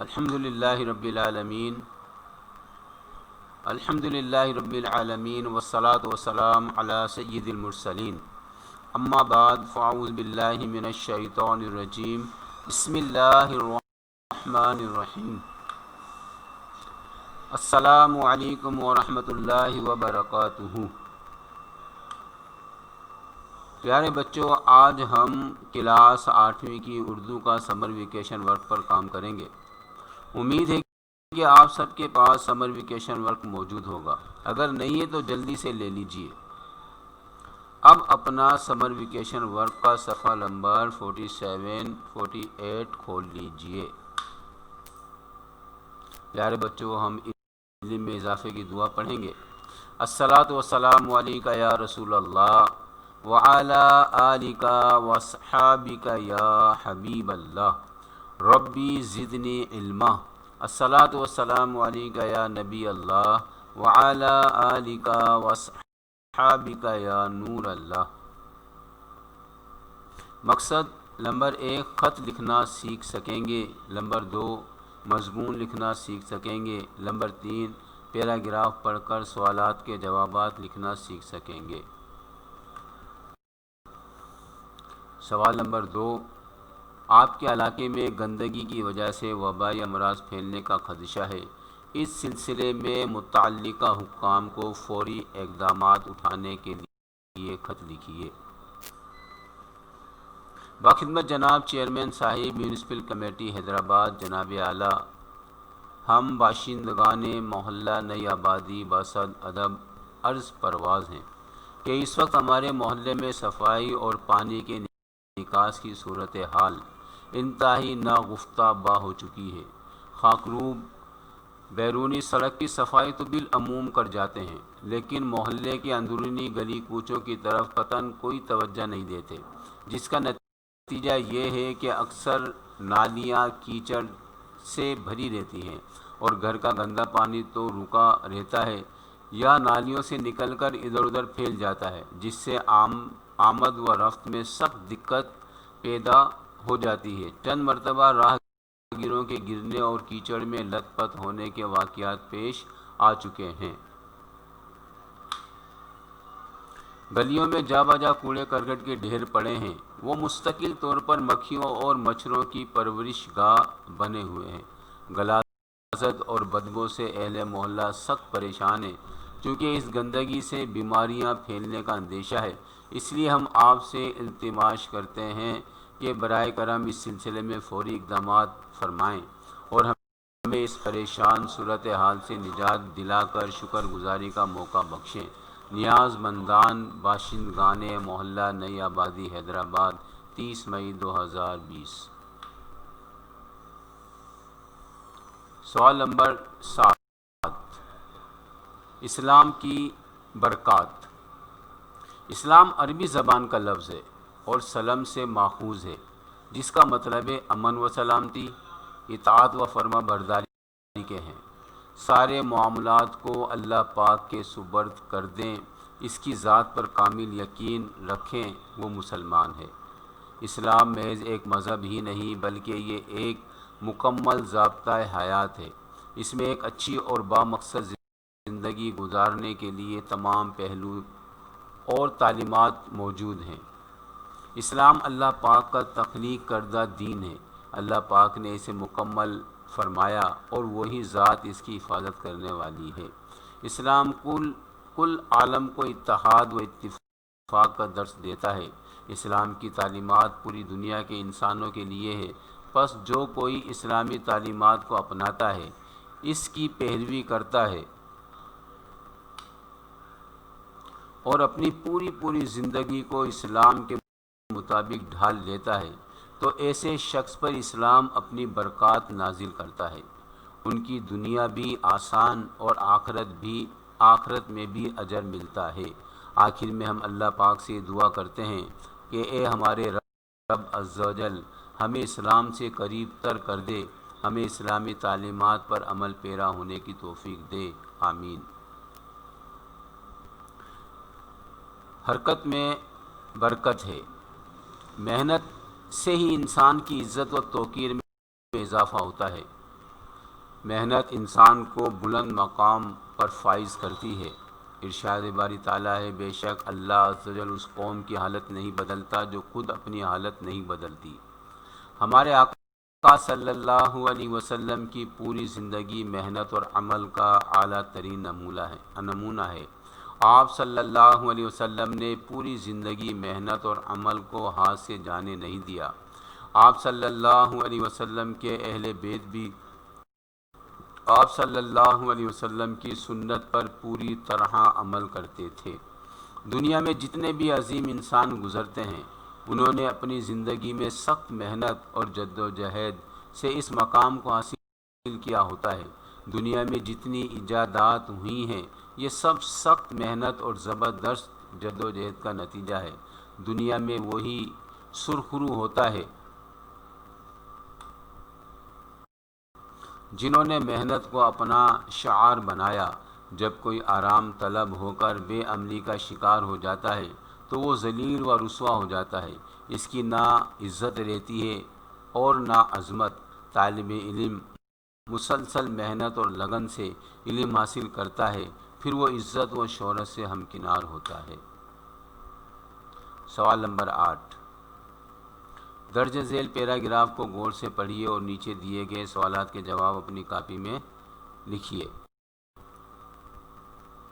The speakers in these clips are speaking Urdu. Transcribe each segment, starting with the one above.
الحمد للہ رب العالمین والصلاة والسلام علی سید المرسلین، اما بعد فاعوذ باللہ من الشیطان الرجیم، بسم اللہ الرحمن الرحیم۔ السلام علیکم ورحمۃ اللہ وبرکاتہ۔ پیارے بچوں، آج ہم کلاس 8ویں کی اردو کا سمر ویکیشن ورک پر کام کریں گے۔ امید ہے کہ آپ سب کے پاس سمر ویکیشن ورک موجود ہوگا، اگر نہیں ہے تو جلدی سے لے لیجئے۔ اب اپنا سمر ویکیشن ورک کا صفحہ نمبر 47 48 کھول لیجئے۔ پیارے بچوں، ہم علم میں اضافے کی دعا پڑھیں گے۔ الصلاۃ والسلام علیک یا رسول اللہ وعلی آلک واصحابک یا حبیب اللہ، ربی زدنی علما۔ الصلاۃ والسلام علیک یا نبی اللہ وعلی آلک واصحابک یا نور اللہ۔ مقصد: نمبر 1 خط لکھنا سیکھ سکیں گے، نمبر 2 مضمون لکھنا سیکھ سکیں گے، نمبر 3 پیراگراف پڑھ کر سوالات کے جوابات لکھنا سیکھ سکیں گے۔ سوال نمبر 2، آپ کے علاقے میں گندگی کی وجہ سے وبائی امراض پھیلنے کا خدشہ ہے، اس سلسلے میں متعلقہ حکام کو فوری اقدامات اٹھانے کے لیے خط لکھیے۔ باخدمت جناب چیئرمین صاحب، میونسپل کمیٹی حیدرآباد، جناب اعلیٰ، ہم باشندگان محلہ نئی آبادی بصد ادب عرض پرواز ہیں کہ اس وقت ہمارے محلے میں صفائی اور پانی کے نکاس کی صورتحال انتہائی ناگفتہ با ہو چکی ہے۔ خاکروب بیرونی سڑک کی صفائی تو بالعموم کر جاتے ہیں، لیکن محلے کے اندرونی گلی کوچوں کی طرف قطعاً کوئی توجہ نہیں دیتے، جس کا نتیجہ یہ ہے کہ اکثر نالیاں کیچڑ سے بھری رہتی ہیں اور گھر کا گندا پانی تو رکا رہتا ہے یا نالیوں سے نکل کر ادھر ادھر پھیل جاتا ہے، جس سے آمد و رفت میں سخت دقت پیدا ہو جاتی ہے۔ چند مرتبہ راہگیروں کے گرنے اور کیچڑ میں لت پت ہونے کے واقعات پیش آ چکے ہیں۔ گلیوں میں جا بجا کوڑے کرکٹ کے ڈھیر پڑے ہیں، وہ مستقل طور پر مکھیوں اور مچھروں کی پرورش گاہ بنے ہوئے ہیں۔ غلاظت اور بدبو سے اہل محلہ سخت پریشان ہیں۔ چونکہ اس گندگی سے بیماریاں پھیلنے کا اندیشہ ہے، اس لیے ہم آپ سے التماس کرتے ہیں کہ براہ کرم اس سلسلے میں فوری اقدامات فرمائیں اور ہمیں اس پریشان صورتحال سے نجات دلا کر شکر گزاری کا موقع بخشیں۔ نیاز مندان باشندگان محلہ نئی آبادی حیدرآباد، 30 مئی 2020۔ سوال نمبر 7، اسلام کی برکات۔ اسلام عربی زبان کا لفظ ہے اور سلم سے ماخوذ ہے، جس کا مطلب ہے امن و سلامتی، اطاعت و فرما برداری کے ہیں۔ سارے معاملات کو اللہ پاک کے سپرد کر دیں، اس کی ذات پر کامل یقین رکھیں، وہ مسلمان ہے۔ اسلام محض ایک مذہب ہی نہیں بلکہ یہ ایک مکمل ضابطۂ حیات ہے۔ اس میں ایک اچھی اور بامقصد زندگی گزارنے کے لیے تمام پہلو اور تعلیمات موجود ہیں۔ اسلام اللہ پاک کا تخلیق کردہ دین ہے۔ اللہ پاک نے اسے مکمل فرمایا اور وہی ذات اس کی حفاظت کرنے والی ہے۔ اسلام کل عالم کو اتحاد و اتفاق کا درس دیتا ہے۔ اسلام کی تعلیمات پوری دنیا کے انسانوں کے لیے ہے، پس جو کوئی اسلامی تعلیمات کو اپناتا ہے، اس کی پیروی کرتا ہے اور اپنی پوری زندگی کو اسلام کے مطابق ڈھال لیتا ہے، تو ایسے شخص پر اسلام اپنی برکات نازل کرتا ہے۔ ان کی دنیا بھی آسان اور آخرت میں بھی اجر ملتا ہے۔ آخر میں ہم اللہ پاک سے دعا کرتے ہیں کہ اے ہمارے رب عز و جل، ہمیں اسلام سے قریب تر کر دے، ہمیں اسلامی تعلیمات پر عمل پیرا ہونے کی توفیق دے، آمین۔ حرکت میں برکت ہے۔ محنت سے ہی انسان کی عزت و توقیر میں اضافہ ہوتا ہے۔ محنت انسان کو بلند مقام پر فائز کرتی ہے۔ ارشاد باری تعالیٰ ہے، بے شک اللہ عز و جل اس قوم کی حالت نہیں بدلتا جو خود اپنی حالت نہیں بدلتی۔ ہمارے آقا صلی اللہ علیہ وسلم کی پوری زندگی محنت اور عمل کا اعلیٰ ترین نمونہ ہے۔ آپ صلی اللہ علیہ وسلم نے پوری زندگی محنت اور عمل کو ہاتھ سے جانے نہیں دیا۔ آپ صلی اللہ علیہ وسلم کے اہل بیت بھی آپ صلی اللہ علیہ وسلم کی سنت پر پوری طرح عمل کرتے تھے۔ دنیا میں جتنے بھی عظیم انسان گزرتے ہیں، انہوں نے اپنی زندگی میں سخت محنت اور جد و جہد سے اس مقام کو حاصل کیا ہوتا ہے۔ دنیا میں جتنی ایجادات ہوئی ہیں، یہ سب سخت محنت اور زبردست جد و جہد کا نتیجہ ہے۔ دنیا میں وہی سرخرو ہوتا ہے جنہوں نے محنت کو اپنا شعار بنایا۔ جب کوئی آرام طلب ہو کر بے عملی کا شکار ہو جاتا ہے تو وہ ذلیل و رسوا ہو جاتا ہے۔ اس کی نہ عزت رہتی ہے اور نہ عظمت۔ طالب علم مسلسل محنت اور لگن سے علم حاصل کرتا ہے، پھر وہ عزت و شہرت سے ہمکنار ہوتا ہے۔ سوال نمبر 8، درج ذیل پیراگراف کو غور سے پڑھیے اور نیچے دیے گئے سوالات کے جواب اپنی کاپی میں لکھیے۔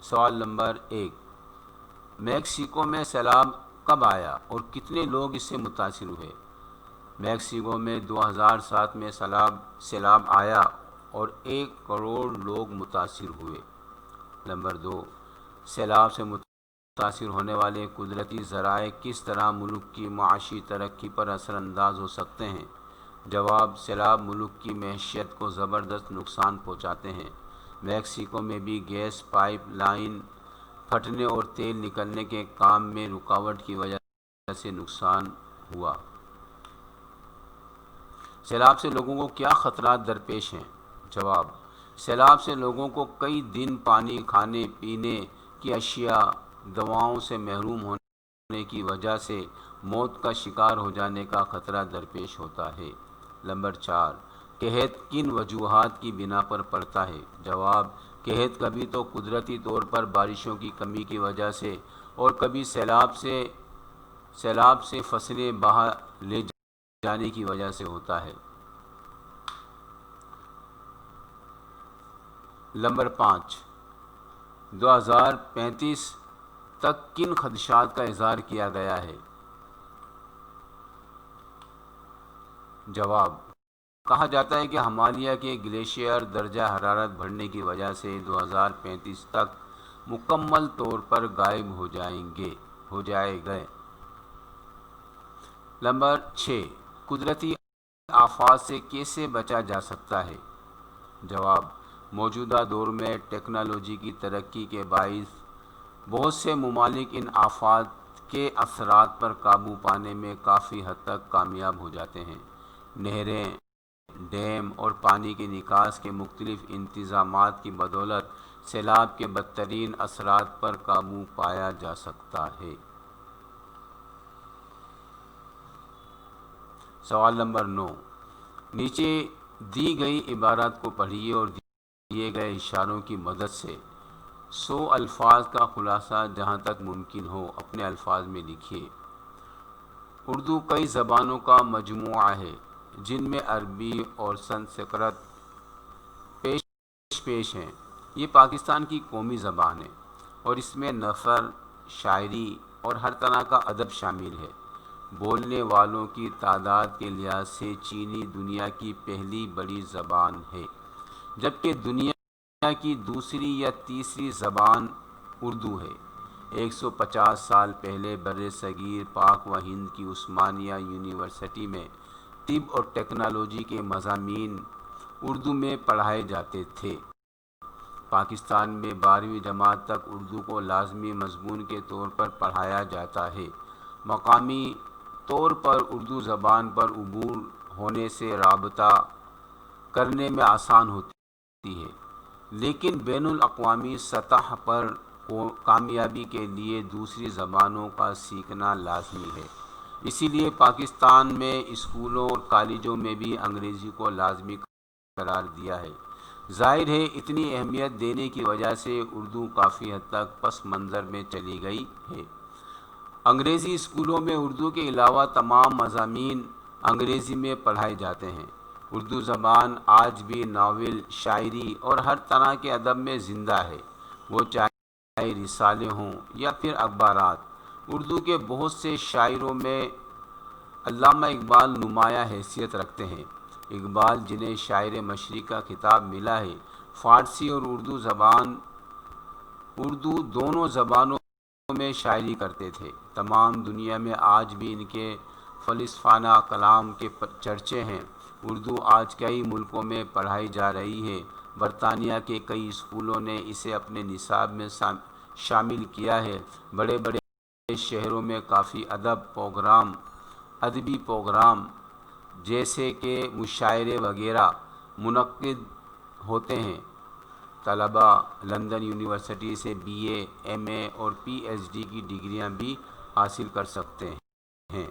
سوال نمبر 1، میکسیکو میں سیلاب کب آیا اور کتنے لوگ اس سے متاثر ہوئے؟ میکسیکو میں 2007 میں سیلاب آیا اور 1 کروڑ لوگ متاثر ہوئے۔ نمبر 2، سیلاب سے متاثر ہونے والے قدرتی ذرائع کس طرح ملک کی معاشی ترقی پر اثر انداز ہو سکتے ہیں؟ جواب، سیلاب ملک کی معیشت کو زبردست نقصان پہنچاتے ہیں۔ میکسیکو میں بھی گیس پائپ لائن پھٹنے اور تیل نکلنے کے کام میں رکاوٹ کی وجہ سے نقصان ہوا۔ سیلاب سے لوگوں کو کیا خطرات درپیش ہیں؟ جواب، سیلاب سے لوگوں کو کئی دن پانی، کھانے پینے کی اشیاء، دواؤں سے محروم ہونے کی وجہ سے موت کا شکار ہو جانے کا خطرہ درپیش ہوتا ہے۔ نمبر 4، قحط کن وجوہات کی بنا پر پڑتا ہے؟ جواب، قحط کبھی تو قدرتی طور پر بارشوں کی کمی کی وجہ سے اور کبھی سیلاب سے فصلیں بہا لے جانے کی وجہ سے ہوتا ہے۔ نمبر 5، 2035 تک کن خدشات کا اظہار کیا گیا ہے؟ جواب، کہا جاتا ہے کہ ہمالیہ کے گلیشیئر درجہ حرارت بڑھنے کی وجہ سے 2035 تک مکمل طور پر غائب ہو جائے گے۔ نمبر 6، قدرتی آفات سے کیسے بچا جا سکتا ہے؟ جواب، موجودہ دور میں ٹیکنالوجی کی ترقی کے باعث بہت سے ممالک ان آفات کے اثرات پر قابو پانے میں کافی حد تک کامیاب ہو جاتے ہیں۔ نہریں، ڈیم اور پانی کے نکاس کے مختلف انتظامات کی بدولت سیلاب کے بدترین اثرات پر قابو پایا جا سکتا ہے۔ سوال نمبر 9، نیچے دی گئی عبارات کو پڑھیے اور دیے گئے اشاروں کی مدد سے 100 الفاظ کا خلاصہ جہاں تک ممکن ہو اپنے الفاظ میں لکھیے۔ اردو کئی زبانوں کا مجموعہ ہے جن میں عربی اور سنسکرت پیش ہیں۔ یہ پاکستان کی قومی زبان ہے اور اس میں نثر، شاعری اور ہر طرح کا ادب شامل ہے۔ بولنے والوں کی تعداد کے لحاظ سے چینی دنیا کی پہلی بڑی زبان ہے، جبکہ دنیا کی دوسری یا تیسری زبان اردو ہے۔ 150 سال پہلے بر صغیر پاک و ہند کی عثمانیہ یونیورسٹی میں طب اور ٹیکنالوجی کے مضامین اردو میں پڑھائے جاتے تھے۔ پاکستان میں 12ویں جماعت تک اردو کو لازمی مضمون کے طور پر پڑھایا جاتا ہے۔ مقامی طور پر اردو زبان پر عبور ہونے سے رابطہ کرنے میں آسان ہوتی ہے، لیکن بین الاقوامی سطح پر کامیابی کے لیے دوسری زبانوں کا سیکھنا لازمی ہے۔ اسی لیے پاکستان میں اسکولوں اور کالجوں میں بھی انگریزی کو لازمی قرار دیا ہے۔ ظاہر ہے اتنی اہمیت دینے کی وجہ سے اردو کافی حد تک پس منظر میں چلی گئی ہے۔ انگریزی اسکولوں میں اردو کے علاوہ تمام مضامین انگریزی میں پڑھائے جاتے ہیں۔ اردو زبان آج بھی ناول، شاعری اور ہر طرح کے ادب میں زندہ ہے، وہ چاہے رسالے ہوں یا پھر اخبارات۔ اردو کے بہت سے شاعروں میں علامہ اقبال نمایاں حیثیت رکھتے ہیں۔ اقبال جنہیں شاعر مشرق کا خطاب ملا ہے، فارسی اور اردو دونوں زبانوں میں شاعری کرتے تھے۔ تمام دنیا میں آج بھی ان کے فلسفانہ کلام کے چرچے ہیں۔ اردو آج کئی ملکوں میں پڑھائی جا رہی ہے۔ برطانیہ کے کئی اسکولوں نے اسے اپنے نصاب میں شامل کیا ہے۔ بڑے بڑے شہروں میں کافی ادبی پروگرام جیسے کہ مشاعرے وغیرہ منعقد ہوتے ہیں۔ طلباء لندن یونیورسٹی سے BA، MA اور PhD کی ڈگریاں بھی حاصل کر سکتے ہیں۔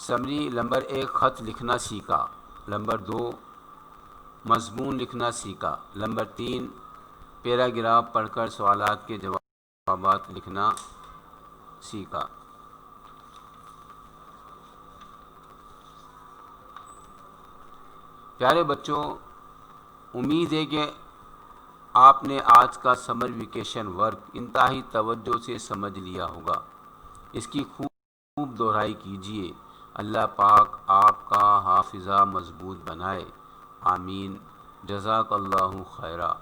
سمری: نمبر 1 خط لکھنا سیکھا۔ نمبر 2 مضمون لکھنا سیکھا۔ نمبر 3 پیراگراف پڑھ کر سوالات کے جوابات لکھنا سیکھا۔ پیارے بچوں، امید ہے کہ آپ نے آج کا سمر ویکیشن ورک انتہائی توجہ سے سمجھ لیا ہوگا۔ اس کی خوب دہرائی کیجیے۔ اللہ پاک آپ کا حافظہ مضبوط بنائے، آمین۔ جزاک اللہ خیرہ۔